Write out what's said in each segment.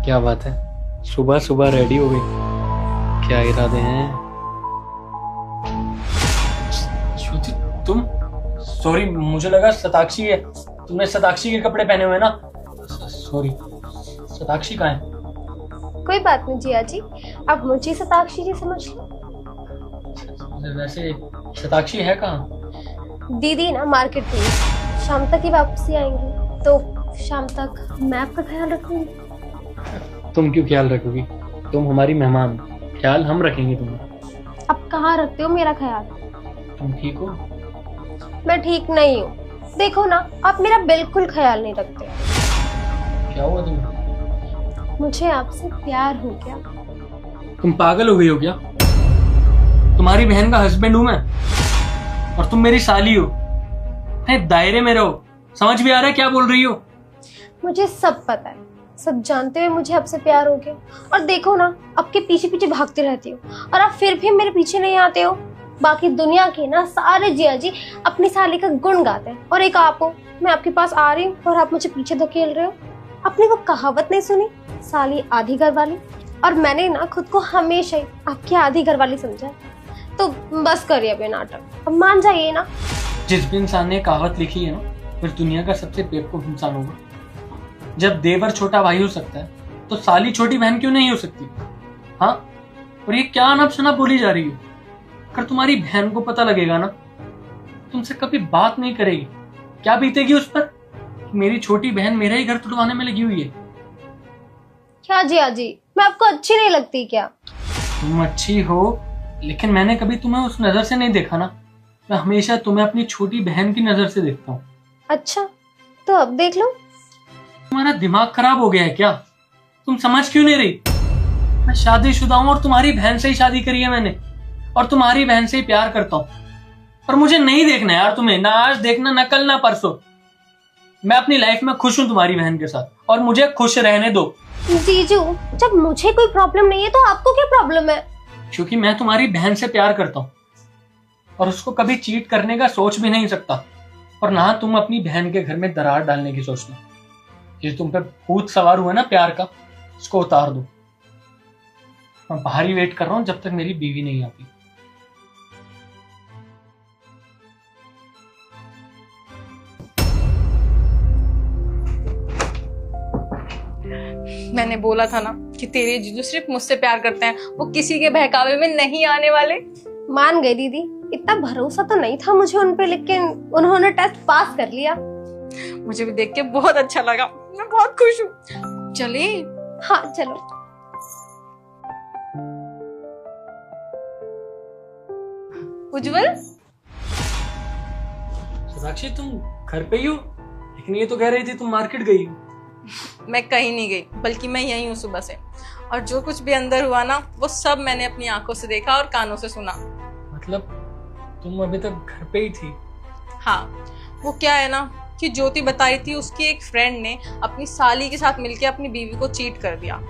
क्या बात है, सुबह सुबह रेडी हो गई? क्या इरादे हैं? श्रुति तुम? सॉरी, मुझे लगा शताक्षी है। तुमने शताक्षी के कपड़े पहने हुए हैं ना? सॉरी, शताक्षी कहाँ है? कोई बात नहीं जिया जी, अब मुझे शताक्षी जी समझ लो। वैसे शताक्षी है कहाँ? दीदी ना मार्केट गई, शाम तक ही वापसी आएंगी, तो शाम तक मैं आपका ख्याल रखूंगी। तुम क्यों ख्याल रखोगी? तुम हमारी मेहमान, ख्याल हम रखेंगे तुम्हारा। अब कहाँ रखते हो मेरा ख्याल? तुम ठीक हो? मैं ठीक नहीं हूँ। देखो ना, आप मेरा बिल्कुल ख्याल नहीं रखते। क्या हुआ तुम्हें? मुझे आपसे प्यार हो गया। तुम पागल हो गई हो क्या? तुम्हारी बहन का हस्बैंड हूं मैं, और तुम मेरी साली हो। दायरे में रहो। समझ भी आ रहा है क्या बोल रही हो? मुझे सब पता है, सब जानते हुए मुझे आपसे प्यार हो गया। और देखो ना, आपके पीछे पीछे भागती रहती हो और आप फिर भी मेरे पीछे नहीं आते हो। बाकी दुनिया के ना सारे जिया जी अपनी साली का गुण गाते हैं, और एक आप हो। मैं आपके पास आ रही हूँ और आप मुझे पीछे धकेल रहे हो। आपने वो कहावत नहीं सुनी, साली आधी घर वाली? और मैंने ना खुद को हमेशा ही आपकी आधी घर वाली समझा है। तो बस करिए अब ये नाटक, अब मान जाइए ना। जिस भी इंसान ने कहावत लिखी है ना, फिर दुनिया का सबसे बेवकूफ इंसान होगा। जब देवर छोटा भाई हो सकता है, तो साली छोटी बहन क्यों नहीं हो सकती? हाँ, और ये क्या अनब शनब बोली जा रही है? अगर तुम्हारी बहन को पता लगेगा ना, तुमसे कभी बात नहीं करेगी। क्या बीतेगी उस पर? मेरी छोटी बहन मेरा ही घर तुड़वाने में लगी हुई है। क्या जिया जी, मैं आपको अच्छी नहीं लगती क्या? तुम अच्छी हो, लेकिन मैंने कभी तुम्हें उस नजर से नहीं देखा ना। मैं हमेशा तुम्हें अपनी छोटी बहन की नजर से देखता हूँ। अच्छा, तो अब देख लो। तुम्हारा दिमाग खराब हो गया है क्या? तुम समझ क्यों नहीं रही? मैं शादीशुदा हूँ और तुम्हारी बहन से ही शादी करी है मैंने, और तुम्हारी बहन से ही प्यार करता हूँ। और मुझे नहीं देखना यार तुम्हें, ना आज देखना, ना कल, ना परसों। मैं अपनी लाइफ में खुश हूँ तुम्हारी बहन के साथ, और मुझे खुश रहने दो। जीजू, जब मुझे कोई प्रॉब्लम नहीं है तो आपको क्या प्रॉब्लम है? क्योंकि मैं तुम्हारी बहन से प्यार करता हूँ, और उसको कभी चीट करने का सोच भी नहीं सकता। और ना तुम अपनी बहन के घर में दरार डालने की सोचना। ये तुम पे भूत सवार हुआ ना प्यार का, इसको उतार दो। मैं बाहर ही वेट कर रहा हूँ जब तक मेरी बीवी नहीं आती। मैंने बोला था ना कि तेरे जीजू सिर्फ मुझसे प्यार करते हैं, वो किसी के बहकावे में नहीं आने वाले। मान गई दीदी, इतना भरोसा तो नहीं था मुझे उन पे, लेकिन उन्होंने टेस्ट पास कर लिया। मुझे भी देख के बहुत अच्छा लगा, मैं बहुत खुश हूँ। चले? हाँ चलो। उज्जवल, साक्षी तुम घर पे ही हो? लेकिन ये तो कह रही थी तुम मार्केट गई। मैं कहीं नहीं गई, बल्कि मैं यहीं हूँ सुबह से। और जो कुछ भी अंदर हुआ ना, वो सब मैंने अपनी आंखों से देखा और कानों से सुना। मतलब तुम अभी तक घर पे ही थी? हाँ, वो क्या है ना कि ज्योति बताई थी उसकी एक फ्रेंड ने अपनी साली के साथ मिलके अपनी बीवी को चीट कर दिया।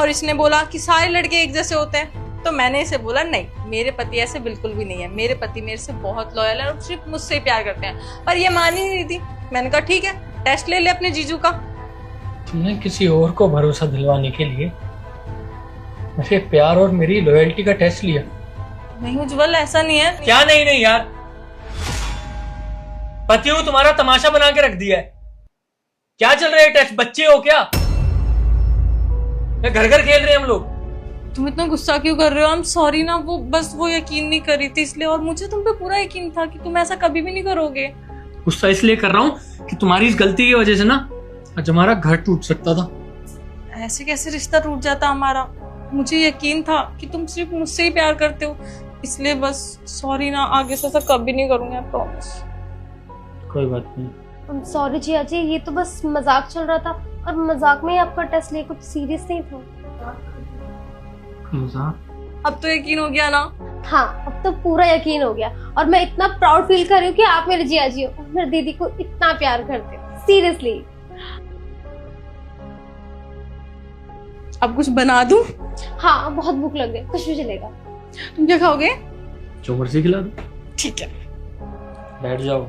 और इसने बोला कि सारे लड़के एक जैसे होते हैं। तो मैंने इसे बोला, नहीं, मेरे पति ऐसे बिल्कुल भी नहीं है। मेरे पति मेरे से बहुत लॉयल है और सिर्फ मुझसे ही प्यार करते हैं। पर ये मान ही नहीं थी। मैंने कहा ठीक है, टेस्ट ले ले अपने जीजू का। तुमने किसी और को भरोसा दिलवाने के लिए मेरे प्यार और मेरी लॉयल्टी का टेस्ट लिया? नहीं उज्जवल, ऐसा नहीं है। क्या नहीं नहीं यार, पति हूं तुम्हारा तमाशा बना के रख दिया है। क्या चल रहा है टेस्ट? बच्चे हो क्या? घर घर खेल रहे हैं हम लोग। तुम इतना गुस्सा क्यों कर रहे हो? आई एम सॉरी ना, वो यकीन नहीं कर रही थी इसलिए, और मुझे तुम पे पूरा यकीन था कि तुम ऐसा कभी भी नहीं करोगे। गुस्सा इसलिए कर रहा हूं कि तुम्हारी इस गलती की वजह से ना आज हमारा घर टूट सकता था। ऐसे कैसे रिश्ता टूट जाता हमारा? मुझे यकीन था कि तुम सिर्फ मुझसे ही प्यार करते हो, इसलिए बस सॉरी ना, आगे से ऐसा कभी नहीं करूंगी, आई प्रॉमिस। कोई बात नहीं। सॉरी जिया जी, ये तो बस मजाक चल रहा था, और मजाक में ही आपका टेस्ट लिया, कुछ सीरियस नहीं था। मजाक? अब तो यकीन हो गया ना? हाँ, अब तो पूरा यकीन हो गया, और मैं इतना प्राउड फील कर रही हूँ कि आप मेरे जिया जी हो और मेरी दीदी को इतना प्यार करते हो। सीरियसली। अब कुछ बना दूं? हाँ, बहुत भूख लग गई, कुछ भी चलेगा। तुम क्या खाओगे? जो मर्जी खिला दो। ठीक है। बैठ जाओ।